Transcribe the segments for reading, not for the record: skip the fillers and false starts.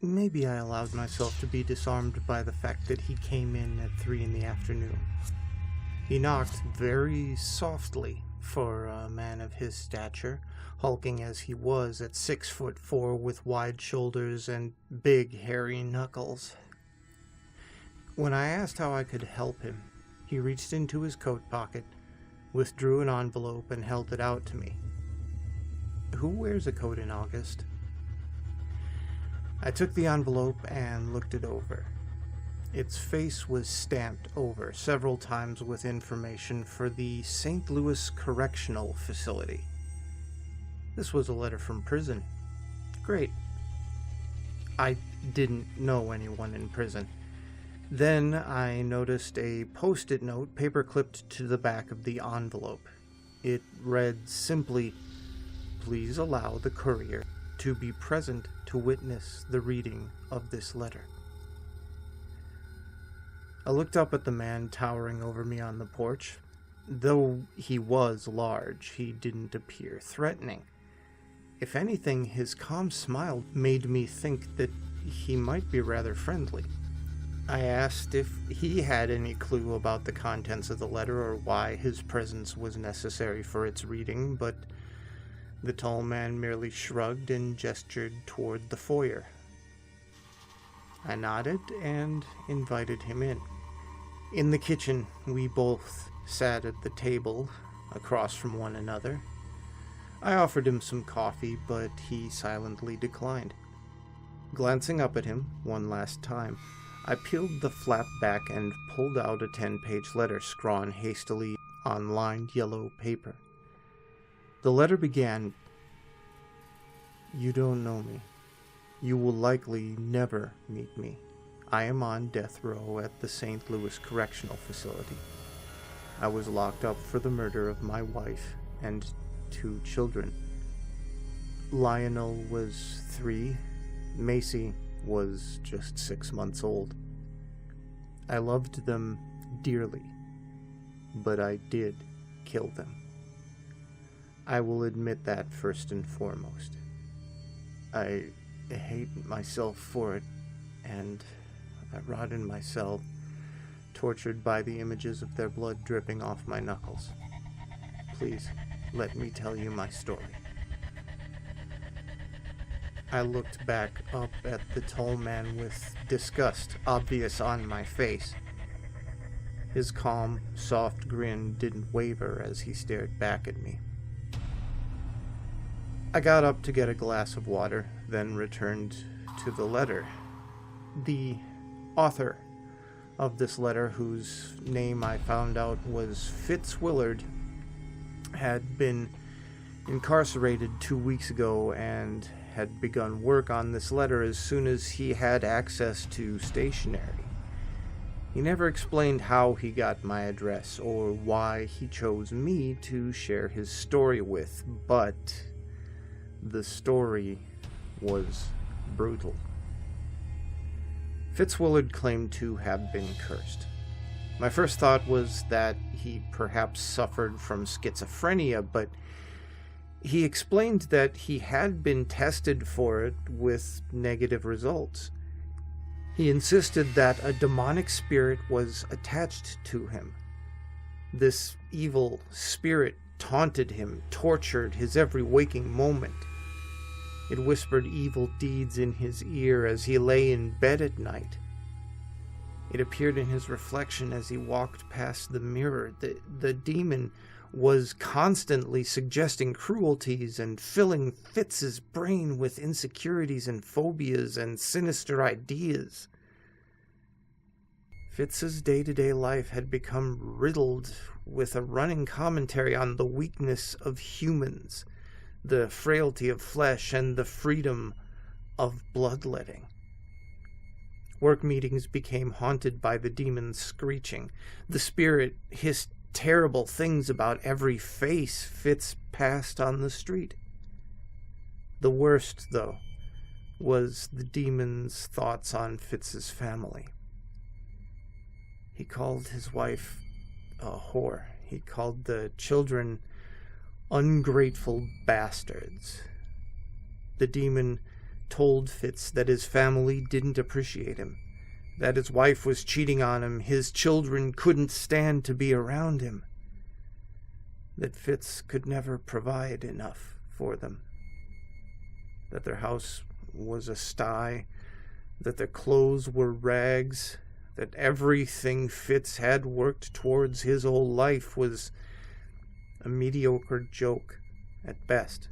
Maybe I allowed myself to be disarmed by the fact that he came in at 3 in the afternoon. He knocked very softly for a man of his stature, hulking as he was at 6'4" with wide shoulders and big hairy knuckles. When I asked how I could help him, he reached into his coat pocket, withdrew an envelope, and held it out to me. Who wears a coat in August? I took the envelope and looked it over. Its face was stamped over several times with information for the St. Louis Correctional Facility. This was a letter from prison. Great. I didn't know anyone in prison. Then I noticed a post-it note paper-clipped to the back of the envelope. It read simply, "Please allow the courier to be present to witness the reading of this letter." I looked up at the man towering over me on the porch. Though he was large, he didn't appear threatening. If anything, his calm smile made me think that he might be rather friendly. I asked if he had any clue about the contents of the letter or why his presence was necessary for its reading, but the tall man merely shrugged and gestured toward the foyer. I nodded and invited him in. In the kitchen, we both sat at the table across from one another. I offered him some coffee, but he silently declined. Glancing up at him one last time, I peeled the flap back and pulled out a 10-page letter scrawn hastily on lined yellow paper. The letter began, "You don't know me. You will likely never meet me. I am on death row at the St. Louis Correctional Facility. I was locked up for the murder of my wife and 2 children. Lionel was 3. Macy was just 6 months old. I loved them dearly, but I did kill them. I will admit that first and foremost. I hate myself for it, and I rot in my cell, tortured by the images of their blood dripping off my knuckles. Please, let me tell you my story." I looked back up at the tall man with disgust obvious on my face. His calm, soft grin didn't waver as he stared back at me. I got up to get a glass of water, then returned to the letter. The author of this letter, whose name I found out was Fitz Willard, had been incarcerated 2 weeks ago and had begun work on this letter as soon as he had access to stationery. He never explained how he got my address or why he chose me to share his story with, but the story was brutal. Fitz Willard claimed to have been cursed. My first thought was that he perhaps suffered from schizophrenia, but he explained that he had been tested for it with negative results. He insisted that a demonic spirit was attached to him. This evil spirit taunted him, tortured his every waking moment. It whispered evil deeds in his ear as he lay in bed at night. It appeared in his reflection as he walked past the mirror. The demon was constantly suggesting cruelties and filling Fitz's brain with insecurities and phobias and sinister ideas. Fitz's day-to-day life had become riddled with a running commentary on the weakness of humans, the frailty of flesh, and the freedom of bloodletting. Work meetings became haunted by the demon's screeching. The spirit hissed terrible things about every face Fitz passed on the street. The worst, though, was the demon's thoughts on Fitz's family. He called his wife a whore. He called the children ungrateful bastards. The demon told Fitz that his family didn't appreciate him, that his wife was cheating on him, his children couldn't stand to be around him, that Fitz could never provide enough for them, that their house was a sty, that their clothes were rags, that everything Fitz had worked towards his whole life was a mediocre joke at best.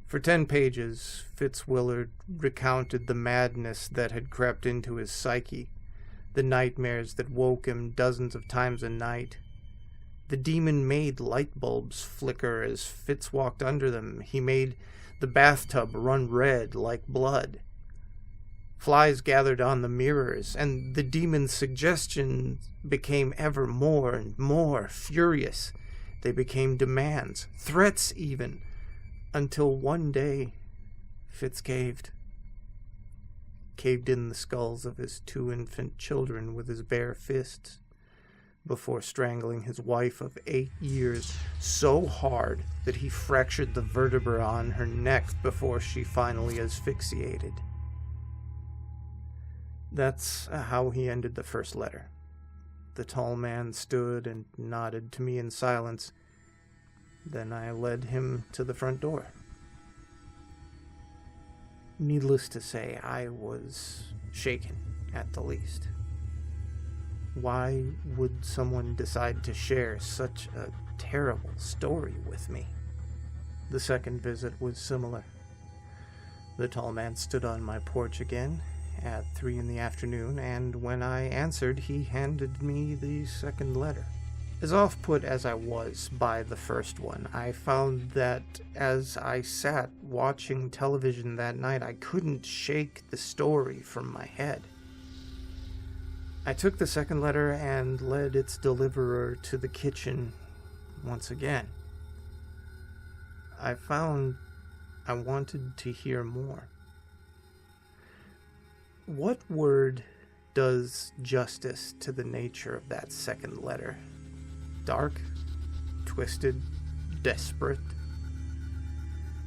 For 10 pages, Fitz Willard recounted the madness that had crept into his psyche, the nightmares that woke him dozens of times a night. The demon made light bulbs flicker as Fitz walked under them. He made the bathtub run red like blood. Flies gathered on the mirrors, and the demon's suggestions became ever more and more furious. They became demands, threats even, until one day Fitz caved. Caved in the skulls of his 2 infant children with his bare fists, before strangling his wife of 8 years so hard that he fractured the vertebra on her neck before she finally asphyxiated. That's how he ended the first letter. The tall man stood and nodded to me in silence. Then I led him to the front door. Needless to say, I was shaken at the least. Why would someone decide to share such a terrible story with me? The second visit was similar. The tall man stood on my porch again at 3 p.m, and when I answered, he handed me the second letter. As off-put as I was by the first one, I found that as I sat watching television that night, I couldn't shake the story from my head. I took the second letter and led its deliverer to the kitchen once again. I found I wanted to hear more. What word does justice to the nature of that second letter? Dark, twisted, desperate.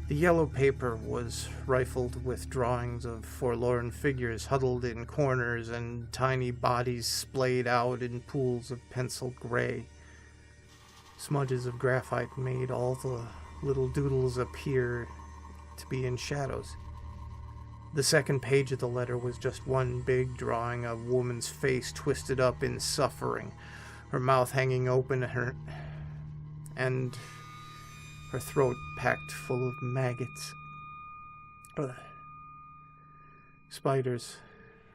The yellow paper was rifled with drawings of forlorn figures huddled in corners and tiny bodies splayed out in pools of pencil gray. Smudges of graphite made all the little doodles appear to be in shadows. The second page of the letter was just one big drawing of a woman's face twisted up in suffering, her mouth hanging open, and her throat packed full of maggots. Spiders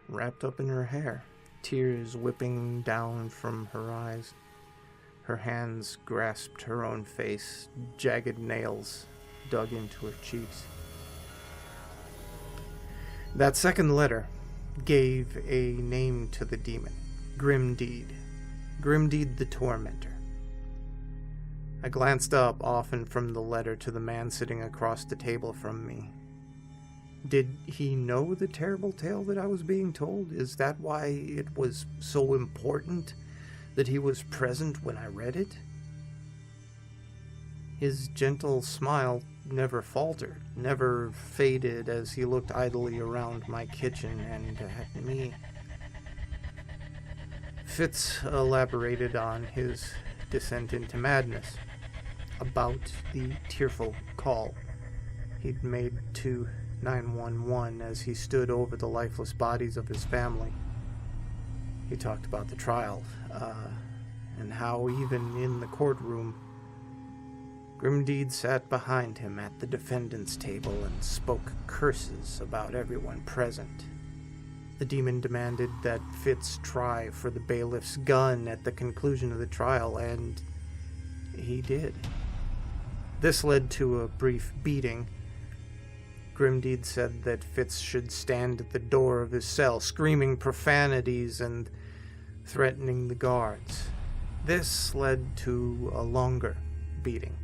wrapped up in her hair, tears whipping down from her eyes. Her hands grasped her own face, jagged nails dug into her cheeks. That second letter gave a name to the demon, Grimdeed. Grimdeed the Tormentor. I glanced up often from the letter to the man sitting across the table from me. Did he know the terrible tale that I was being told? Is that why it was so important that he was present when I read it? His gentle smile never faltered, never faded as he looked idly around my kitchen and at me. Fitz elaborated on his descent into madness, about the tearful call he'd made to 911 as he stood over the lifeless bodies of his family. He talked about the trial, and how even in the courtroom, Grimdeed sat behind him at the defendant's table and spoke curses about everyone present. The demon demanded that Fitz try for the bailiff's gun at the conclusion of the trial, and he did. This led to a brief beating. Grimdeed said that Fitz should stand at the door of his cell, screaming profanities and threatening the guards. This led to a longer beating.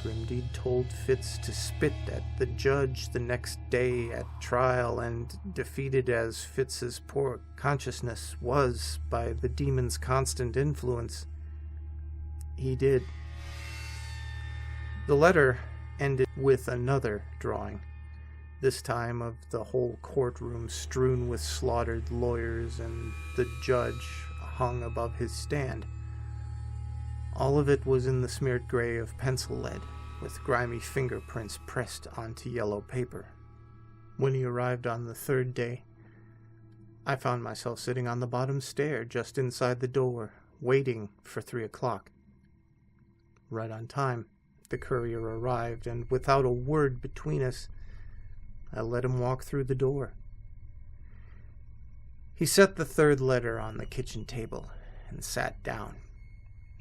Grimdeed told Fitz to spit at the judge the next day at trial, and defeated as Fitz's poor consciousness was by the demon's constant influence, he did. The letter ended with another drawing, this time of the whole courtroom strewn with slaughtered lawyers and the judge hung above his stand. All of it was in the smeared gray of pencil lead, with grimy fingerprints pressed onto yellow paper. When he arrived on the third day, I found myself sitting on the bottom stair just inside the door, waiting for 3 o'clock. Right on time, the courier arrived, and without a word between us, I let him walk through the door. He set the third letter on the kitchen table and sat down.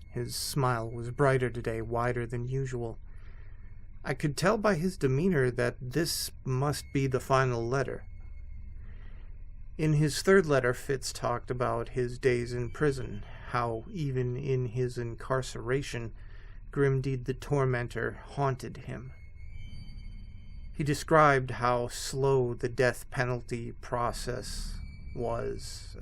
His smile was brighter today, wider than usual. I could tell by his demeanor that this must be the final letter. In his third letter, Fitz talked about his days in prison, how even in his incarceration, Grimdeed the Tormentor haunted him. He described how slow the death penalty process was,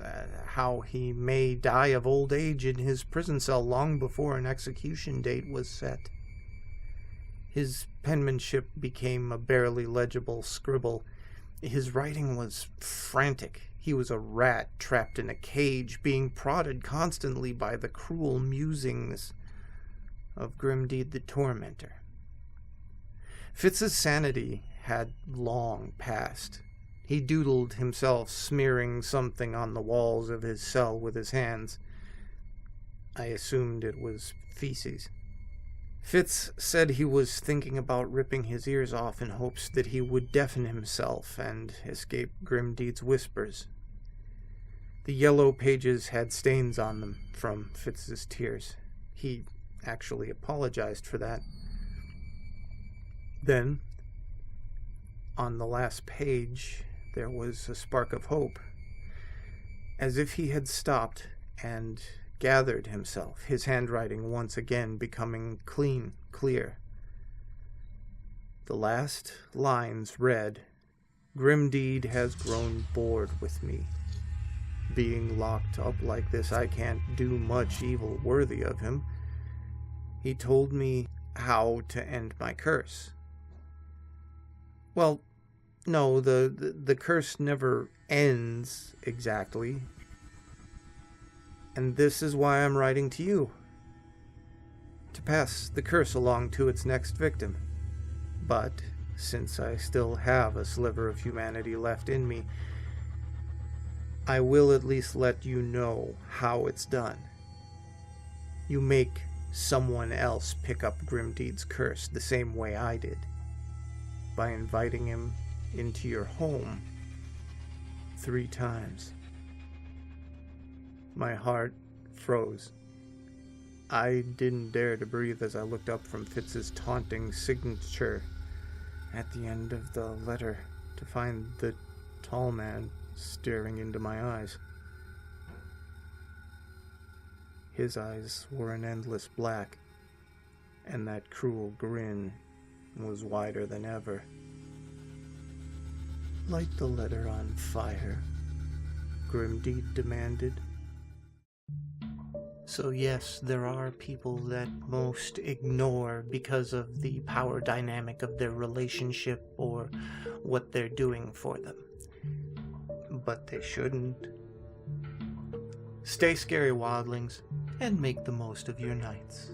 how he may die of old age in his prison cell long before an execution date was set. His penmanship became a barely legible scribble. His writing was frantic. He was a rat trapped in a cage, being prodded constantly by the cruel musings of Grimdeed the Tormentor. Fitz's sanity had long passed. He doodled himself, smearing something on the walls of his cell with his hands. I assumed it was feces. Fitz said he was thinking about ripping his ears off in hopes that he would deafen himself and escape Grimdeed's whispers. The yellow pages had stains on them from Fitz's tears. He actually apologized for that. Then, on the last page, there was a spark of hope. As if he had stopped and gathered himself, his handwriting once again becoming clear. The last lines read, "Grimdeed has grown bored with me. Being locked up like this, I can't do much evil worthy of him. He told me how to end my curse." Well, no, the curse never ends exactly. And this is why I'm writing to you. To pass the curse along to its next victim. But, since I still have a sliver of humanity left in me, I will at least let you know how it's done. You make someone else pick up Grimdeed's curse the same way I did, by inviting him into your home 3 times. My heart froze. I didn't dare to breathe as I looked up from Fitz's taunting signature at the end of the letter to find the tall man staring into my eyes. His eyes were an endless black, and that cruel grin was wider than ever. "Light the letter on fire," Grimdeed demanded. So yes, there are people that most ignore because of the power dynamic of their relationship or what they're doing for them. But they shouldn't. Stay scary, wildlings, and make the most of your nights.